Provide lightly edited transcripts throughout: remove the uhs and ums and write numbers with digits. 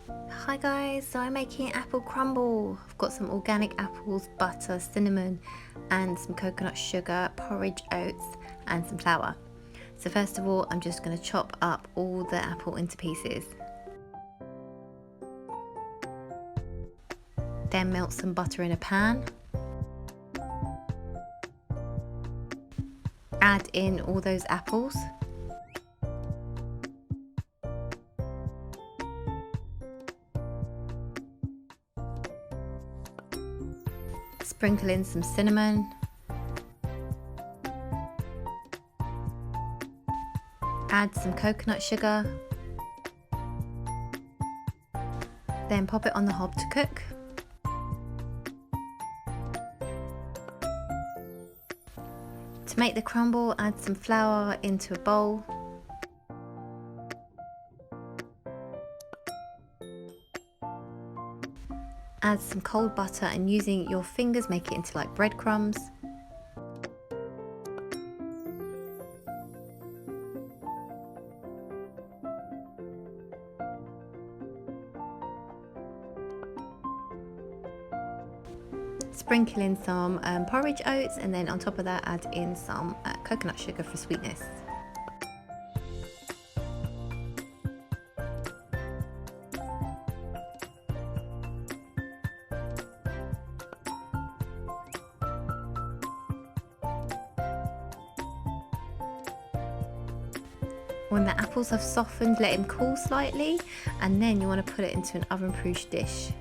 Hi guys, so I'm making apple crumble. I've got some organic apples, butter, cinnamon and some coconut sugar, porridge oats and some flour. So first of all, I'm just going to chop up all the apple into pieces. Then melt some butter in a pan. Add in all those apples. Sprinkle in some cinnamon. Add some coconut sugar. Then pop it on the hob to cook. To make the crumble, add some flour into a bowl. Add some cold butter and using your fingers make it into like breadcrumbs. Sprinkle in some porridge oats and then on top of that add in some coconut sugar for sweetness. When the apples have softened, let them cool slightly and then you want to put it into an oven-proof dish.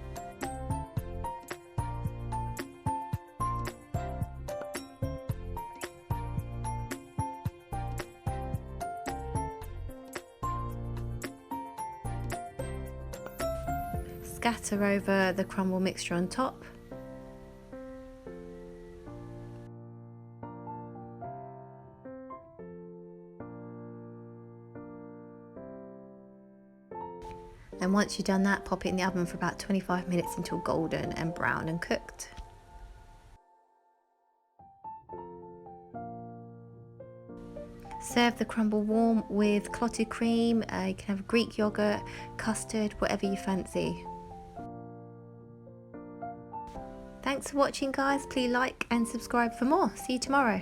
Scatter over the crumble mixture on top. And once you've done that, pop it in the oven for about 25 minutes until golden and brown and cooked. Serve the crumble warm with clotted cream. You can have Greek yogurt, custard, whatever you fancy. Thanks for watching guys, please like and subscribe for more. See you tomorrow.